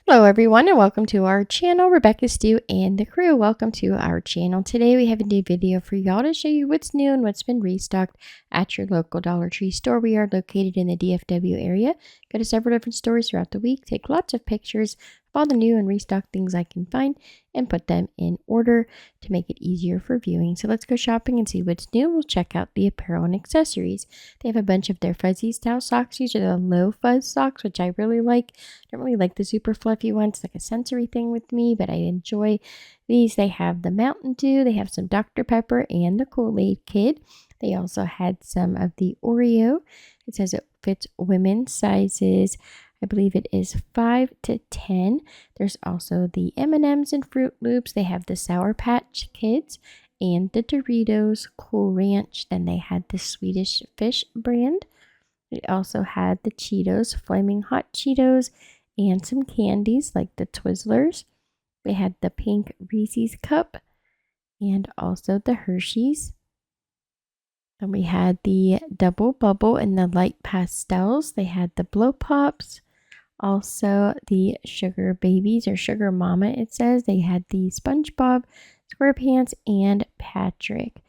Hello everyone and welcome to our channel. Rebecca, Stu, and the crew. Welcome to our channel. Today we have a new video for y'all to show you what's new and what's been restocked at your local Dollar Tree store. We are located in the DFW area. Go to several different stores throughout the week, take lots of pictures of all the new and restocked things I can find and put them in order to make it easier for viewing. So let's go shopping and see what's new. We'll check out the apparel and accessories. They have a bunch of their fuzzy style socks. These are the low fuzz socks, which I really like. Don't really like the super fluffy ones. It's like a sensory thing with me, but I enjoy these. They have the Mountain Dew, they have some Dr. Pepper and the Kool-Aid Kid. They also had some of the Oreo. It says it fits women's sizes. I believe it is 5 to 10. There's also the M&Ms and Fruit Loops. They have the Sour Patch Kids and the Doritos Cool Ranch. Then they had the Swedish Fish brand. They also had the Cheetos, Flaming Hot Cheetos, and some candies like the Twizzlers. They had the pink Reese's cup and also the Hershey's. Then we had the Double Bubble and the light pastels. They had the Blow Pops. Also the Sugar Babies or Sugar Mama, it says. They had the SpongeBob, SquarePants, and Patrick.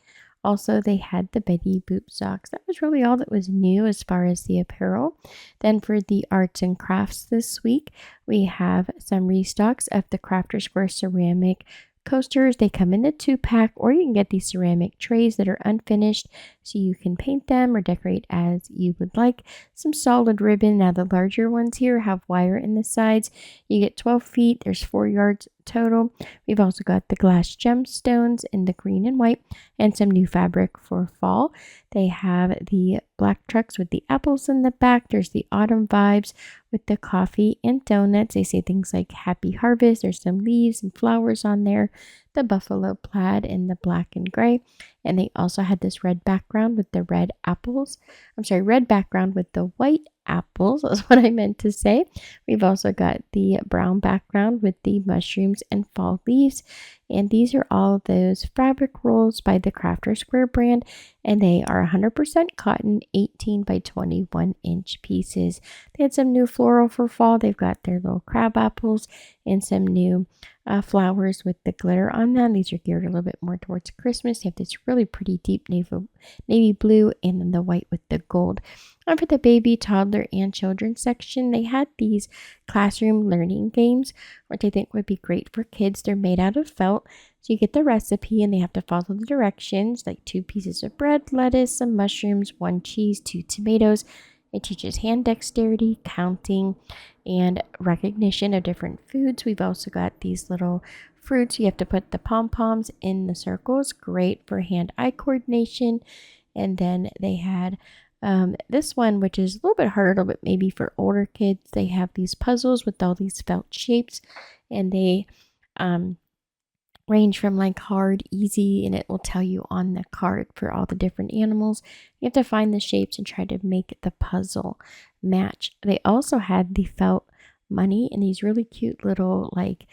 Also, they had the Betty Boop socks. That was really all that was new as far as the apparel. Then for the arts and crafts this week, we have some restocks of the Crafter Square ceramic coasters. They come in the 2-pack, or you can get these ceramic trays that are unfinished so you can paint them or decorate as you would like. Some solid ribbon. Now the larger ones here have wire in the sides. You get 12 feet. There's 4 yards total. We've also got the glass gemstones in the green and white and some new fabric for fall. They have the black trucks with the apples in the back. There's the autumn vibes with the coffee and donuts. They say things like happy harvest. There's some leaves and flowers on there. The buffalo plaid in the black and gray. And they also had this red background with the red apples. Red background with the white apples. That's what I meant to say. We've also got the brown background with the mushrooms and fall leaves. And these are all those fabric rolls by the Crafter Square brand. And they are 100% cotton, 18 by 21 inch pieces. They had some new floral for fall. They've got their little crab apples and some new flowers with the glitter on them. These are geared a little bit more towards Christmas. They have this really pretty deep navy blue and then the white with the gold. And for the baby, toddler, and children's section, they had these classroom learning games, which I think would be great for kids. They're made out of felt. So you get the recipe and they have to follow the directions, like 2 pieces of bread, lettuce, some mushrooms, 1 cheese, 2 tomatoes. It teaches hand dexterity, counting, and recognition of different foods. We've also got these little fruits. You have to put the pom-poms in the circles. Great for hand-eye coordination. And then they had this one, which is a little bit harder, a little bit maybe for older kids. They have these puzzles with all these felt shapes, and they range from like hard, easy, and it will tell you on the card for all the different animals. You have to find the shapes and try to make the puzzle match. They also had the felt money and these really cute little like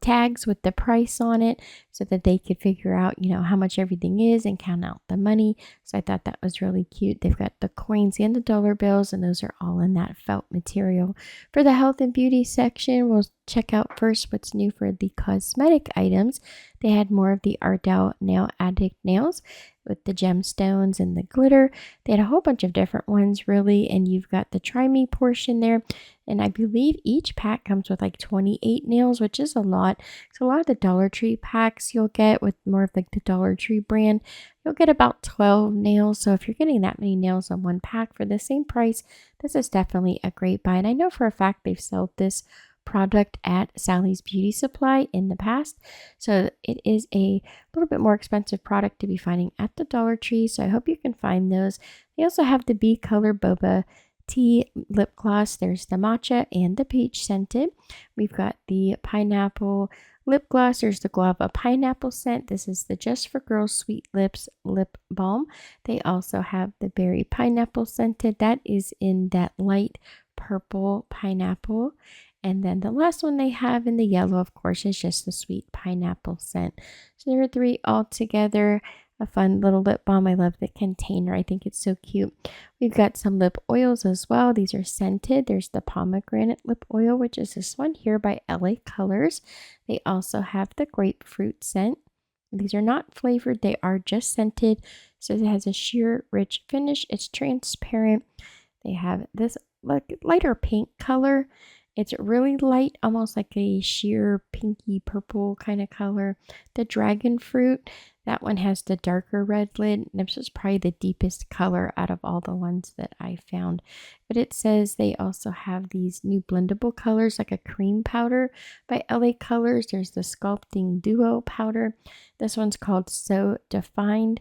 tags with the price on it so that they could figure out, how much everything is and count out the money. So I thought that was really cute. They've got the coins and the dollar bills, and those are all in that felt material. For the health and beauty section, we'll check out first what's new for the cosmetic items. They had more of the Ardell Nail Addict nails with the gemstones and the glitter. They had a whole bunch of different ones really, and you've got the Try Me portion there. And I believe each pack comes with like 28 nails, which is a lot. So a lot of the Dollar Tree packs you'll get with more of like the Dollar Tree brand, you'll get about 12 nails. So if you're getting that many nails on one pack for the same price, this is definitely a great buy. And I know for a fact they've sold this product at Sally's Beauty Supply in the past, so it is a little bit more expensive product to be finding at the Dollar Tree, so I hope you can find those. They also have the Bee Color Boba Tea lip gloss. There's the matcha and the peach scented. We've got the pineapple lip gloss. There's the guava pineapple scent. This is the Just for Girls Sweet Lips lip balm. They also have the berry pineapple scented. That is in that light purple pineapple. And then the last one they have in the yellow, of course, is just the sweet pineapple scent. So there are 3 all together. a fun little lip balm. I love the container. I think it's so cute. We've got some lip oils as well. These are scented. There's the pomegranate lip oil, which is this one here by LA Colors. They also have the grapefruit scent. These are not flavored. They are just scented. So it has a sheer, rich finish. It's transparent. They have this like lighter pink color. It's really light, almost like a sheer pinky purple kind of color. The dragon fruit, that one has the darker red lid. This is probably the deepest color out of all the ones that I found. But it says they also have these new blendable colors like a cream powder by LA Colors. There's the Sculpting Duo powder. This one's called So Defined.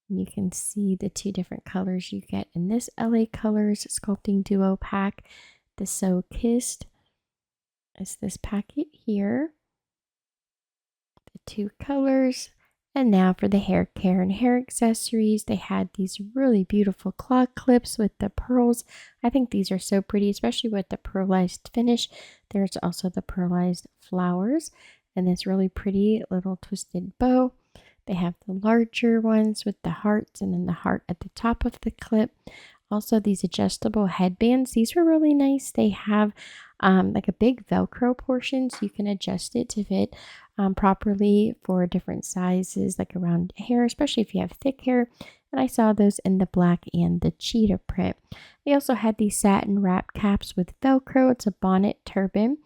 You can see the two different colors you get in this LA Colors Sculpting Duo pack. The So Kissed is this packet here. The two colors. And now for the hair care and hair accessories. They had these really beautiful claw clips with the pearls. I think these are so pretty, especially with the pearlized finish. There's also the pearlized flowers and this really pretty little twisted bow. They have the larger ones with the hearts and then the heart at the top of the clip. Also, these adjustable headbands. These were really nice. They have like a big Velcro portion, so you can adjust it to fit properly for different sizes, like around hair, especially if you have thick hair. And I saw those in the black and the cheetah print. They also had these satin wrap caps with Velcro. It's a bonnet turban.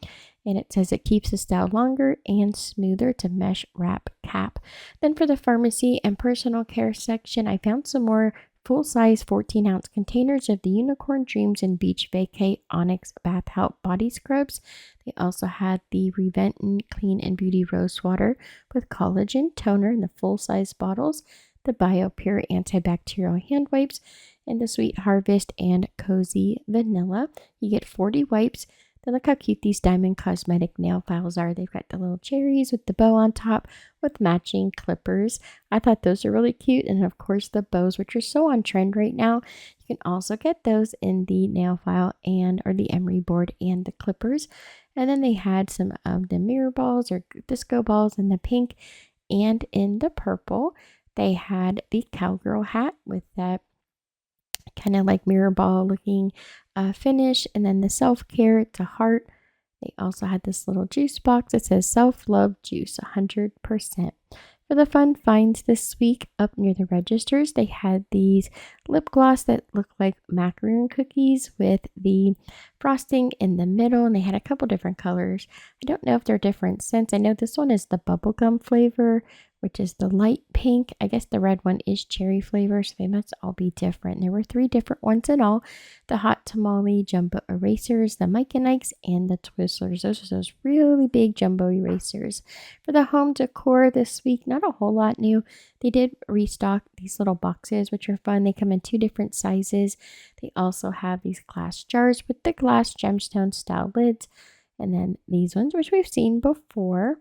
And it says it keeps the style longer and smoother. It's a mesh wrap cap. Then for the pharmacy and personal care section, I found some more full-size 14-ounce containers of the Unicorn Dreams and Beach Vacay Onyx Bath Help Body Scrubs. They also had the Reventon Clean and Beauty Rose Water with collagen toner in the full-size bottles, the BioPure antibacterial hand wipes, and the Sweet Harvest and Cozy Vanilla. You get 40 wipes. Then look how cute these Diamond Cosmetic nail files are. They've got the little cherries with the bow on top with matching clippers. I thought those are really cute. And of course the bows, which are so on trend right now. You can also get those in the nail file and or the emery board and the clippers. And then they had some of the mirror balls or disco balls in the pink and in the purple. They had the cowgirl hat with that kind of like mirror ball looking finish, and then the self-care, it's a heart. They also had this little juice box that says self-love juice 100%. For the fun finds this week up near the registers, they had these lip gloss that look like macaroon cookies with the frosting in the middle, and they had a couple different colors. I don't know if they're different scents. I know this one is the bubblegum flavor, which is the light pink. I guess the red one is cherry flavor, so they must all be different. There were 3 different ones in all. The Hot Tamale Jumbo Erasers, the Mike and Ike's, and the Twizzlers. Those are those really big jumbo erasers. For the home decor this week, not a whole lot new. They did restock these little boxes, which are fun. They come in 2 different sizes. They also have these glass jars with the glass gemstone style lids. And then these ones, which we've seen before.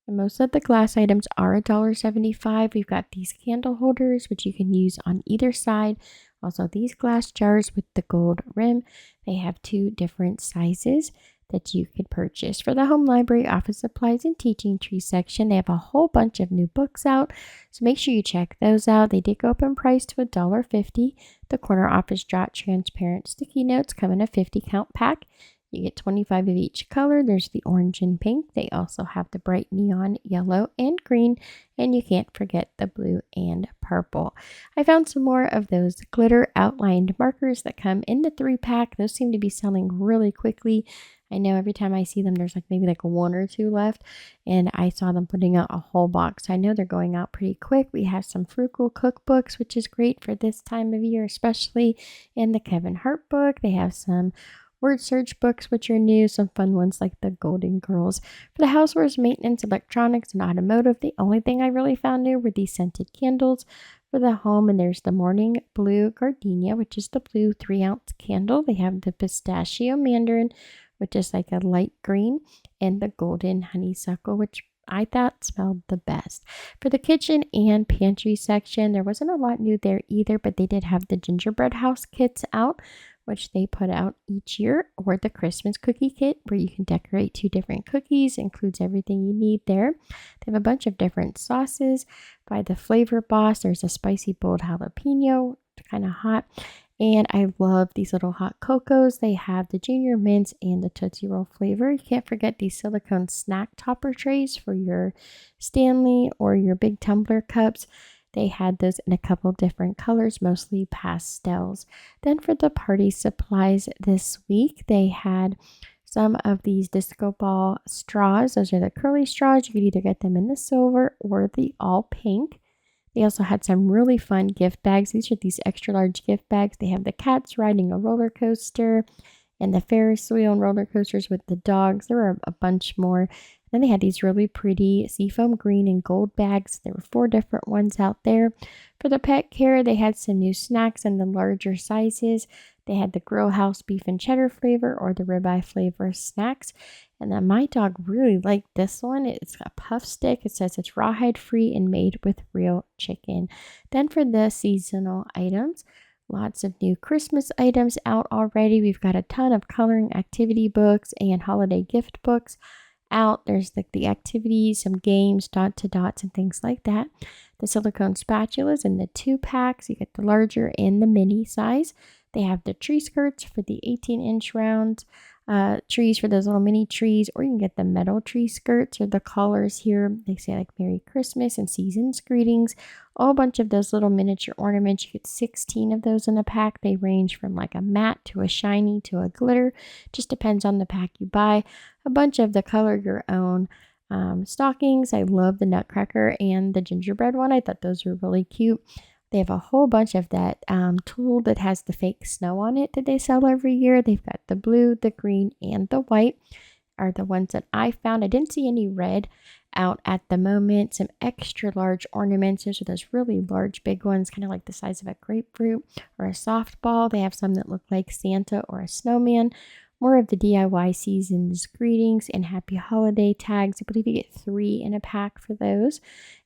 And most of the glass items are $1.75. We've got these candle holders, which you can use on either side. Also, these glass jars with the gold rim. They have 2 different sizes that you could purchase. For the home library, office supplies, and teaching tree section, they have a whole bunch of new books out. So make sure you check those out. They did go up in price to $1.50. The corner office drop transparent sticky notes come in a 50 count pack. You get 25 of each color. There's the orange and pink. They also have the bright neon yellow and green. And you can't forget the blue and purple. I found some more of those glitter outlined markers that come in the 3-pack. Those seem to be selling really quickly. I know every time I see them, there's maybe 1 or 2 left. And I saw them putting out a whole box. I know they're going out pretty quick. We have some frugal cookbooks, which is great for this time of year, especially in the Kevin Hart book. They have some word search books, which are new, some fun ones like the Golden Girls. For the housewares, maintenance, electronics, and automotive, the only thing I really found new were these scented candles for the home. And there's the Morning Blue Gardenia, which is the blue 3-ounce candle. They have the Pistachio Mandarin, which is like a light green, and the Golden Honeysuckle, which I thought smelled the best. For the kitchen and pantry section, there wasn't a lot new there either, but they did have the gingerbread house kits out which they put out each year, or the Christmas cookie kit, where you can decorate 2 different cookies. Includes everything you need there. They have a bunch of different sauces. By the Flavor Boss, there's a spicy bold jalapeno, kind of hot. And I love these little hot cocos. They have the Junior Mints and the Tootsie Roll flavor. You can't forget these silicone snack topper trays for your Stanley or your big tumbler cups. They had those in a couple different colors, mostly pastels. Then for the party supplies this week, they had some of these disco ball straws. Those are the curly straws. You could either get them in the silver or the all pink. They also had some really fun gift bags. These are these extra large gift bags. They have the cats riding a roller coaster and the Ferris wheel and roller coasters with the dogs. There were a bunch more. Then they had these really pretty seafoam green and gold bags. There were 4 different ones out there. For the pet care, they had some new snacks in the larger sizes. They had the Grill House beef and cheddar flavor or the ribeye flavor snacks. And then my dog really liked this one. It's a puff stick. It says it's rawhide free and made with real chicken. Then for the seasonal items, lots of new Christmas items out already. We've got a ton of coloring activity books and holiday gift books out. There's like the activities, some games, dot to dots and things like that. The silicone spatulas in the 2 packs. You get the larger and the mini size. They have the tree skirts for the 18-inch round trees for those little mini trees, or you can get the metal tree skirts or the collars here. They say like Merry Christmas and Season's Greetings. A whole bunch of those little miniature ornaments. You get 16 of those in a pack. They range from like a matte to a shiny to a glitter. Just depends on the pack you buy. A bunch of the color your own stockings. I love the Nutcracker and the gingerbread one. I thought those were really cute. They have a whole bunch of that tulle that has the fake snow on it that they sell every year. They've got the blue, the green, and the white are the ones that I found. I didn't see any red out at the moment. Some extra large ornaments. Those are those really large, big ones, kind of like the size of a grapefruit or a softball. They have some that look like Santa or a snowman. More of the DIY season's greetings and happy holiday tags. I believe you get 3 in a pack for those.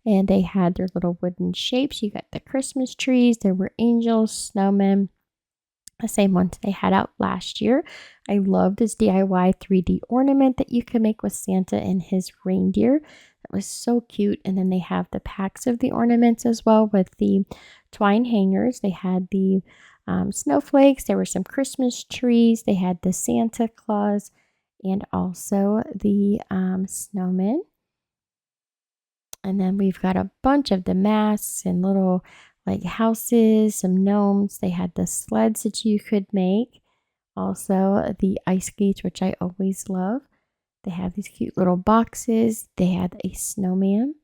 And they had their little wooden shapes. You got the Christmas trees. There were angels, snowmen, the same ones they had out last year. I love this DIY 3D ornament that you can make with Santa and his reindeer. That was so cute. And then they have the packs of the ornaments as well with the twine hangers. They had the snowflakes. There were some Christmas trees. They had the Santa Claus and also the snowmen. And then we've got a bunch of the masks and little like houses, some gnomes. They had the sleds that you could make. Also the ice skates, which I always love. They have these cute little boxes. They had a snowman.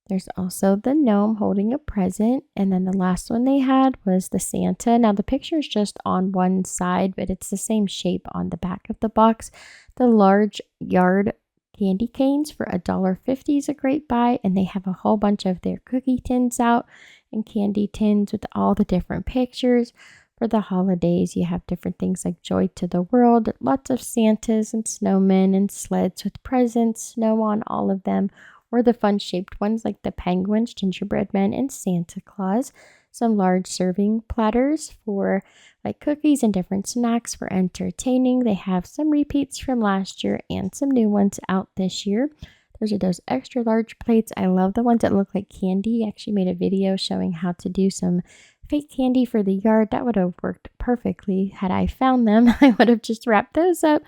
There's also the gnome holding a present. And then the last one they had was the Santa. Now the picture is just on one side, but it's the same shape on the back of the box. The large yard candy canes for $1.50 is a great buy. And they have a whole bunch of their cookie tins out and candy tins with all the different pictures. For the holidays, you have different things like Joy to the World, lots of Santas and snowmen and sleds with presents, snow on all of them, or the fun-shaped ones like the penguins, gingerbread men, and Santa Claus. Some large serving platters for like cookies and different snacks for entertaining. They have some repeats from last year and some new ones out this year. Those are those extra large plates. I love the ones that look like candy. I actually made a video showing how to do some fake candy for the yard. That would have worked perfectly had I found them. I would have just wrapped those up,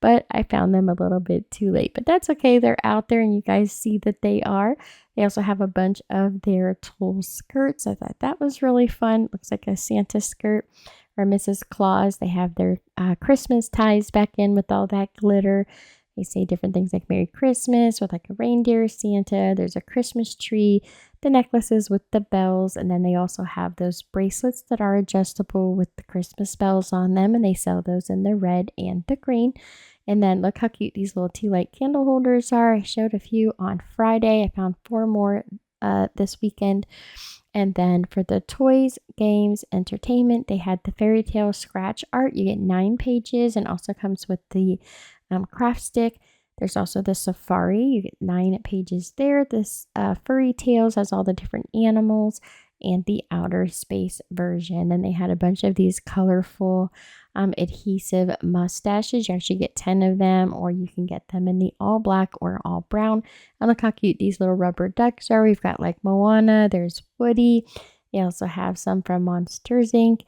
but I found them a little bit too late. But that's okay. They're out there and you guys see that they are. They also have a bunch of their tulle skirts. I thought that was really fun. Looks like a Santa skirt or Mrs. Claus. They have their Christmas ties back in with all that glitter. They say different things like Merry Christmas with like a reindeer, Santa. There's a Christmas tree, the necklaces with the bells, and then they also have those bracelets that are adjustable with the Christmas bells on them, and they sell those in the red and the green. And then look how cute these little tea light candle holders are. I showed a few on Friday. I found 4 more this weekend. And then for the toys, games, entertainment, they had the fairy tale scratch art. You get 9 pages and also comes with the craft stick. There's also the safari. You get 9 pages there. This furry tales has all the different animals. and the outer space version. Then they had a bunch of these colorful adhesive mustaches. You actually get 10 of them, or you can get them in the all black or all brown. And look how cute these little rubber ducks are. We've got like Moana, there's Woody. They also have some from Monsters Inc.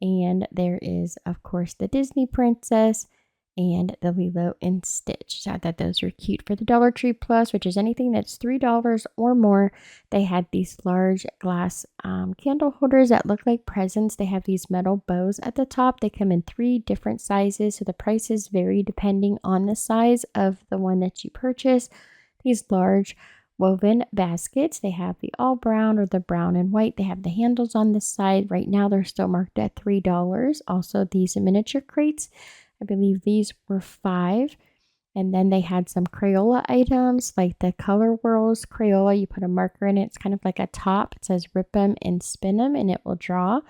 And there is, of course, the Disney Princess and the Lilo and Stitch. So I thought those were cute. For the Dollar Tree Plus, which is anything that's $3 or more, they had these large glass candle holders that look like presents. They have these metal bows at the top. They come in 3 different sizes, so the prices vary depending on the size of the one that you purchase. These large woven baskets, they have the all brown or the brown and white. They have the handles on this side. Right now they're still marked at $3. Also, these miniature crates, I believe these were $5. And then they had some Crayola items like the Color Whirls Crayola. You put a marker in it. It's kind of like a top. It says rip them and spin them, and it will draw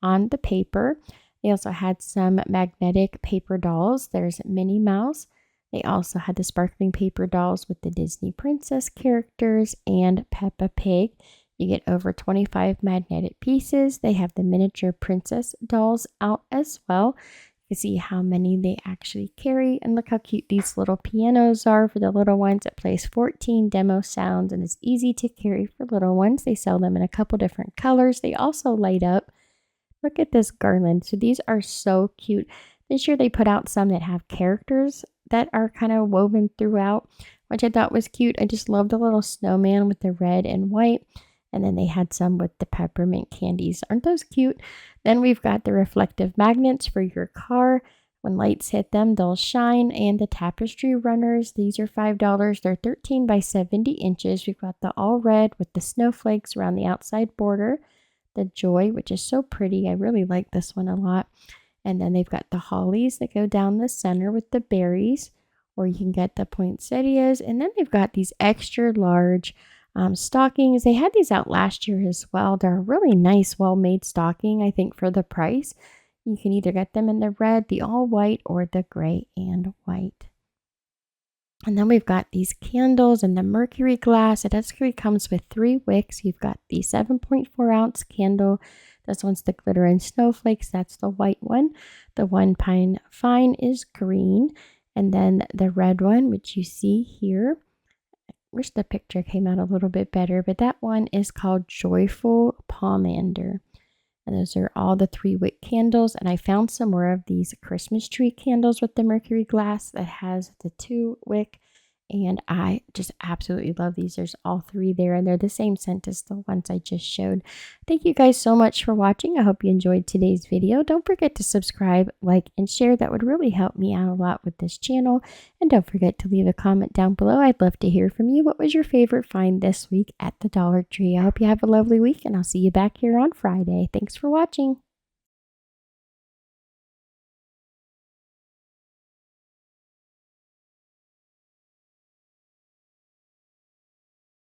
on the paper. They also had some magnetic paper dolls. There's Minnie Mouse. They also had the sparkling paper dolls with the Disney Princess characters and Peppa Pig. You get over 25 magnetic pieces. They have the miniature princess dolls out as well. You see how many they actually carry, and look how cute these little pianos are for the little ones. It plays 14 demo sounds and is easy to carry for little ones. They sell them in a couple different colors. They also light up. Look at this garland. So these are so cute. This year they put out some that have characters that are kind of woven throughout, which I thought was cute. I just love the little snowman with the red and white. And then they had some with the peppermint candies. Aren't those cute? Then we've got the reflective magnets for your car. When lights hit them, they'll shine. And the tapestry runners, these are $5. They're 13 by 70 inches. We've got the all red with the snowflakes around the outside border. The joy, which is so pretty. I really like this one a lot. And then they've got the hollies that go down the center with the berries. Or you can get the poinsettias. And then they've got these extra large stockings. They had these out last year as well. They're a really nice, well-made stocking, I think, for the price. You can either get them in the red, the all white, or the gray and white. And then we've got these candles in the mercury glass. It actually comes with 3 wicks. You've got the 7.4 ounce candle. This one's the glitter and snowflakes. That's the white one. The one pine fine is green. And then the red one, which you see here, wish the picture came out a little bit better, but that one is called Joyful Pomander. And those are all the 3 wick candles. And I found some more of these Christmas tree candles with the mercury glass that has the 2 wick. And I just absolutely love these. There's all 3 there, and they're the same scent as the ones I just showed. Thank you guys so much for watching. I hope you enjoyed today's video. Don't forget to subscribe, like, and share. That would really help me out a lot with this channel. And don't forget to leave a comment down below. I'd love to hear from you. What was your favorite find this week at the Dollar Tree? I hope you have a lovely week, and I'll see you back here on Friday. Thanks for watching.